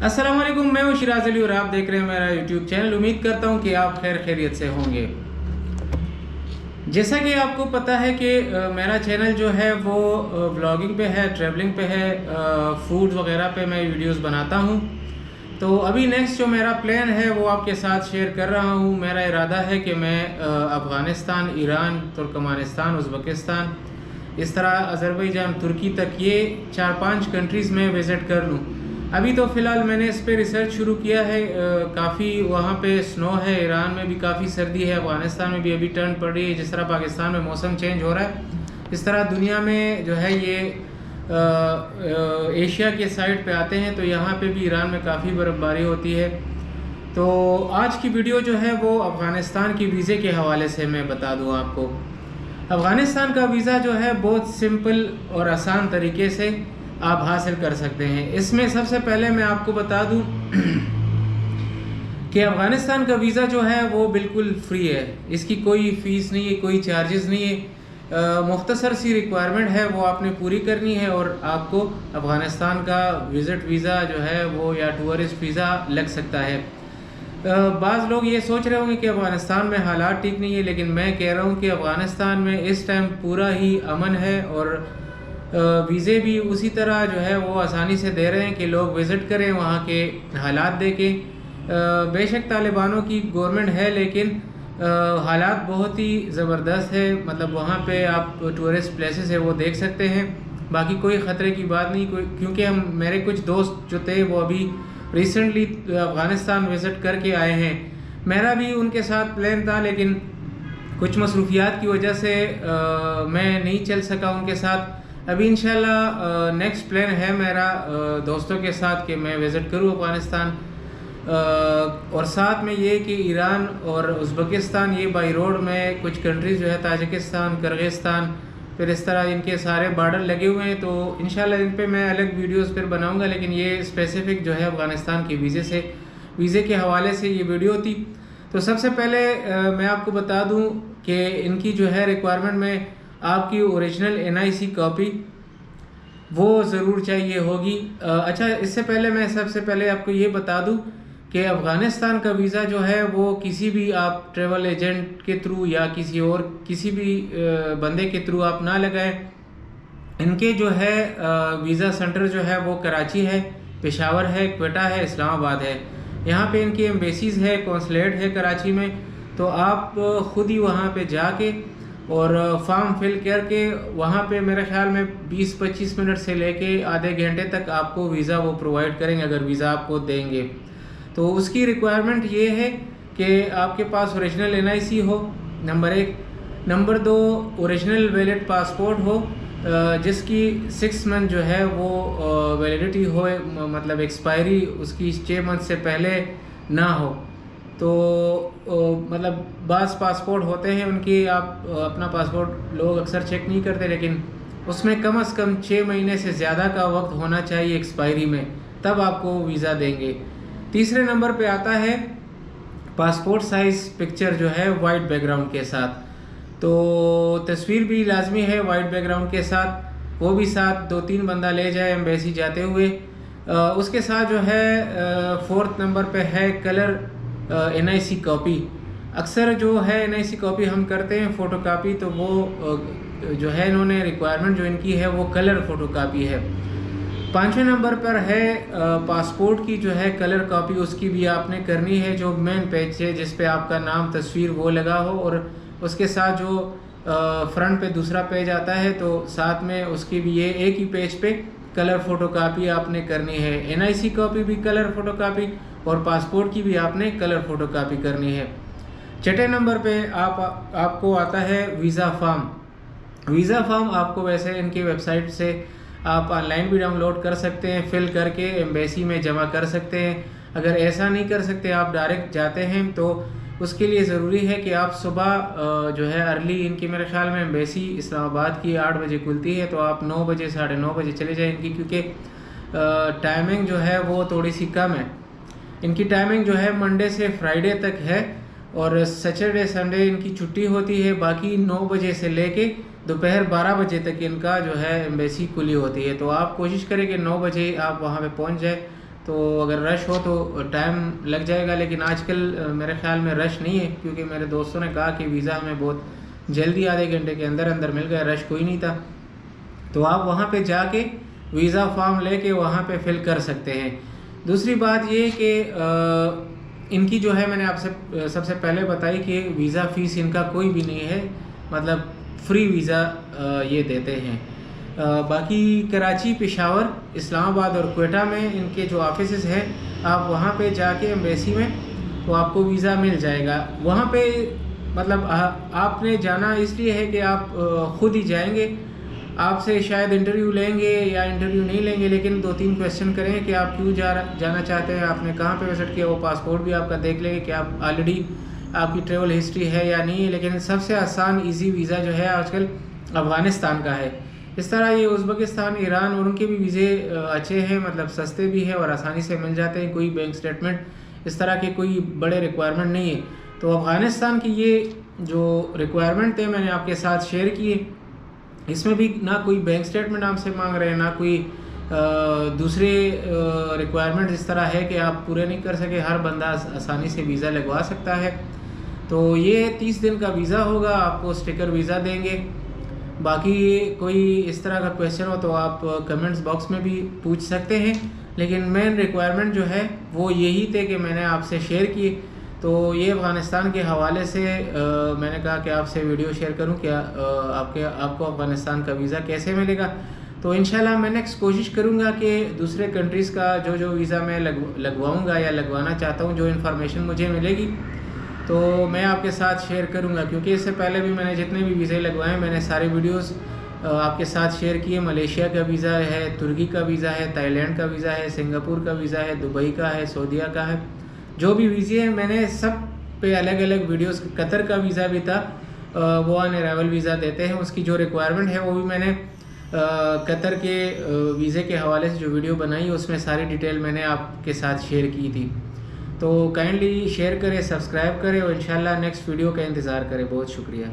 अस्सलाम वालेकुम, मैं हूँ शिराज अली और आप देख रहे हैं मेरा यूट्यूब चैनल। उम्मीद करता हूँ कि आप खैर खैरियत से होंगे। जैसा कि आपको पता है कि मेरा चैनल जो है वो व्लॉगिंग पे है, ट्रैवलिंग पे है, फूड वगैरह पे मैं वीडियोस बनाता हूँ। तो अभी नेक्स्ट जो मेरा प्लान है वो आपके साथ शेयर कर रहा हूँ। मेरा इरादा है कि मैं अफ़गानिस्तान, ईरान, तुर्कमानिस्तान, उज़्बेकिस्तान, इस तरह अज़रबैजान, तुर्की तक ये 4-5 कंट्रीज़ में विज़िट कर लूँ। अभी तो फ़िलहाल मैंने इस पे रिसर्च शुरू किया है। काफ़ी वहाँ पे स्नो है, ईरान में भी काफ़ी सर्दी है, अफ़गानिस्तान में भी अभी ठंड पड़ रही है। जिस तरह पाकिस्तान में मौसम चेंज हो रहा है, इस तरह दुनिया में जो है ये एशिया के साइड पे आते हैं, तो यहाँ पे भी ईरान में काफ़ी बर्फ़बारी होती है। तो आज की वीडियो जो है वो अफ़गानिस्तान के वीज़े के हवाले से मैं बता दूँ आपको। अफ़गानिस्तान का वीज़ा जो है बहुत सिंपल और आसान तरीके से आप हासिल कर सकते हैं। इसमें सबसे पहले मैं आपको बता दूं कि अफ़गानिस्तान का वीज़ा जो है वो बिल्कुल फ्री है। इसकी कोई फ़ीस नहीं है, कोई चार्जेस नहीं है। मुख्तसर सी रिक्वायरमेंट है वो आपने पूरी करनी है और आपको अफ़गानिस्तान का विज़िट वीज़ा जो है वो या टूरिस्ट वीज़ा लग सकता है। बाज़ लोग ये सोच रहे होंगे कि अफ़गानिस्तान में हालात ठीक नहीं है, लेकिन मैं कह रहा हूँ कि अफ़गानिस्तान में इस टाइम पूरा ही अमन है और वीज़े भी उसी तरह जो है वो आसानी से दे रहे हैं कि लोग विज़िट करें, वहाँ के हालात देखें। बेशक तालिबानों की गवर्नमेंट है, लेकिन हालात बहुत ही ज़बरदस्त है। मतलब वहाँ पे आप टूरिस्ट प्लेसेस है वो देख सकते हैं, बाकी कोई ख़तरे की बात नहीं। क्योंकि मेरे कुछ दोस्त जो थे वो अभी रिसेंटली अफ़गानिस्तान विज़िट करके आए हैं। मेरा भी उनके साथ प्लान था, लेकिन कुछ मसरूफियात की वजह से मैं नहीं चल सका उनके साथ। अभी इंशाल्लाह नेक्स्ट प्लान है मेरा दोस्तों के साथ कि मैं विज़िट करूँ अफ़गानिस्तान। और साथ में ये कि ईरान और उज़्बेकिस्तान, ये बाई रोड में कुछ कंट्रीज़ जो है, ताजिकिस्तान, किर्गिस्तान, फिर इस तरह इनके सारे बॉर्डर लगे हुए हैं। तो इंशाल्लाह इन पे मैं अलग वीडियोस फिर बनाऊंगा, लेकिन ये स्पेसिफ़िक जो है अफ़गानिस्तान के वीज़े के हवाले से ये वीडियो थी। तो सबसे पहले मैं आपको बता दूं कि इनकी जो है रिक्वायरमेंट में आपकी ओरिजिनल NIC कॉपी वो ज़रूर चाहिए होगी। अच्छा, इससे पहले मैं सबसे पहले आपको ये बता दूं कि अफ़गानिस्तान का वीज़ा जो है वो किसी भी आप ट्रैवल एजेंट के थ्रू या किसी भी बंदे के थ्रू आप ना लगाएं। इनके जो है वीज़ा सेंटर जो है वो कराची है, पेशावर है, क्वेटा है, इस्लामाबाद है। यहाँ पे इनकी एम्बेसीज़ है, कौंसलेट है कराची में। तो आप ख़ुद ही वहाँ पे जाके और फॉर्म फिल करके वहाँ पे मेरे ख्याल में 20-25 मिनट से लेके आधे घंटे तक आपको वीज़ा वो प्रोवाइड करेंगे, अगर वीज़ा आपको देंगे। तो उसकी रिक्वायरमेंट ये है कि आपके पास ओरिजिनल NIC हो, number 1। Number 2, original valid passport हो जिसकी 6 मंथ जो है वो वैलिडिटी हो, मतलब एक्सपायरी उसकी 6 मंथ से पहले ना हो। तो मतलब बाज़ पासपोर्ट होते हैं उनकी, आप अपना पासपोर्ट लोग अक्सर चेक नहीं करते, लेकिन उसमें कम से कम 6 महीने से ज़्यादा का वक्त होना चाहिए एक्सपायरी में, तब आपको वीज़ा देंगे। तीसरे नंबर पे आता है पासपोर्ट साइज़ पिक्चर जो है वाइट बैकग्राउंड के साथ। तो तस्वीर भी लाजमी है वाइट बैकग्राउंड के साथ, वो भी साथ 2-3 बंदा ले जाए एम्बेसी जाते हुए। उसके साथ जो है 4th नंबर पे है कलर NIC कॉपी। अक्सर जो है NIC कॉपी हम करते हैं फ़ोटो कापी, तो वो जो है इन्होंने रिक्वायरमेंट जो इनकी है वो कलर फ़ोटो कापी है। 5वें नंबर पर है पासपोर्ट की जो है कलर कॉपी, उसकी भी आपने करनी है। जो मेन पेज है जिस पे आपका नाम, तस्वीर वो लगा हो, और उसके साथ जो फ्रंट पे दूसरा पेज आता है, तो साथ में उसकी भी ये एक ही पेज पे कलर फ़ोटो कापी आपने करनी है। NIC कॉपी भी कलर फ़ोटो कापी और पासपोर्ट की भी आपने कलर फ़ोटो कापी करनी है। 6ठे नंबर पे आपको आता है वीज़ा फॉर्म। वीज़ा फॉर्म आपको वैसे इनकी वेबसाइट से आप ऑनलाइन भी डाउनलोड कर सकते हैं, फिल करके एम्बेसी में जमा कर सकते हैं। अगर ऐसा नहीं कर सकते, आप डायरेक्ट जाते हैं, तो उसके लिए ज़रूरी है कि आप सुबह जो है अर्ली, इनकी मेरे ख्याल में एम्बेसी इस्लामाबाद की 8 बजे खुलती है, तो आप 9 बजे 9:30 बजे चले जाएँ इनकी, क्योंकि टाइमिंग जो है वो थोड़ी सी कम है। इनकी टाइमिंग जो है मंडे से फ्राइडे तक है, और सैटरडे संडे इनकी छुट्टी होती है। बाकी 9 बजे से लेके दोपहर 12 बजे तक इनका जो है एम्बेसी खुली होती है। तो आप कोशिश करें कि 9 बजे आप वहाँ पे पहुँच जाए, तो अगर रश हो तो टाइम लग जाएगा, लेकिन आजकल मेरे ख़्याल में रश नहीं है, क्योंकि मेरे दोस्तों ने कहा कि वीज़ा हमें बहुत जल्दी आधे घंटे के अंदर अंदर मिल गया, रश कोई नहीं था। तो आप वहाँ पे जाके वीज़ा फॉर्म लेके वहाँ पे फिल कर सकते हैं। दूसरी बात ये कि इनकी जो है मैंने आपसे सबसे पहले बताई कि वीज़ा फ़ीस इनका कोई भी नहीं है, मतलब फ्री वीज़ा ये देते हैं। बाकी कराची, पेशावर, इस्लामाबाद और क्वेटा में इनके जो ऑफिसेस हैं, आप वहाँ पे जाके एम्बेसी में तो आपको वीज़ा मिल जाएगा। वहाँ पे मतलब आपने जाना इसलिए है कि आप ख़ुद ही जाएंगे, आपसे शायद इंटरव्यू लेंगे या इंटरव्यू नहीं लेंगे, लेकिन 2-3 क्वेश्चन करें कि आप क्यों जाना चाहते हैं, आपने कहाँ पे विज़िट किया, वो पासपोर्ट भी आपका देख लेंगे कि आप ऑलरेडी आपकी ट्रैवल हिस्ट्री है या नहीं है। लेकिन सबसे आसान ईजी वीज़ा जो है आजकल अफ़गानिस्तान का है। इस तरह ये उज़्बेकिस्तान, ईरान और उनके भी वीज़े अच्छे हैं, मतलब सस्ते भी हैं और आसानी से मिल जाते हैं, कोई बैंक स्टेटमेंट इस तरह के कोई बड़े रिक्वायरमेंट नहीं है। तो अफ़गानिस्तान की ये जो रिक्वायरमेंट थे मैंने आपके साथ शेयर किए, इसमें भी ना कोई बैंक स्टेटमेंट आपसे मांग रहे हैं, ना कोई दूसरे रिक्वायरमेंट इस तरह है कि आप पूरे नहीं कर सके, हर बंदा आसानी से वीज़ा लगवा सकता है। तो ये 30 दिन का वीज़ा होगा, आपको स्टिकर वीज़ा देंगे। बाकी कोई इस तरह का क्वेश्चन हो तो आप कमेंट्स बॉक्स में भी पूछ सकते हैं, लेकिन मेन रिक्वायरमेंट जो है वो यही थे कि मैंने आपसे शेयर किए। तो ये अफ़गानिस्तान के हवाले से मैंने कहा कि आपसे वीडियो शेयर करूं कि आपको अफ़गानिस्तान का वीज़ा कैसे मिलेगा। तो इंशाल्लाह मैं नेक्स्ट कोशिश करूंगा कि दूसरे कंट्रीज़ का जो वीज़ा मैं लगवाऊंगा या लगवाना चाहता हूं, जो इन्फॉर्मेशन मुझे मिलेगी तो मैं आपके साथ शेयर करूंगा, क्योंकि इससे पहले भी मैंने जितने भी वीज़े लगवाए मैंने सारे वीडियोस आपके साथ शेयर किए। मलेशिया का वीज़ा है, तुर्की का वीज़ा है, थाईलैंड का वीज़ा है, सिंगापुर का वीज़ा है, दुबई का है, सऊदीया का है, जो भी वीज़े हैं मैंने सब पे अलग अलग वीडियोस। कतर का वीज़ा भी था, वो ऑन अराइवल वीज़ा देते हैं, उसकी जो रिक्वायरमेंट है वो भी मैंने कतर के वीज़े के हवाले से जो वीडियो बनाई उसमें सारी डिटेल मैंने आपके साथ शेयर की थी। तो काइंडली शेयर करें, सब्सक्राइब करें और इंशाल्लाह नेक्स्ट वीडियो का इंतज़ार करें। बहुत शुक्रिया।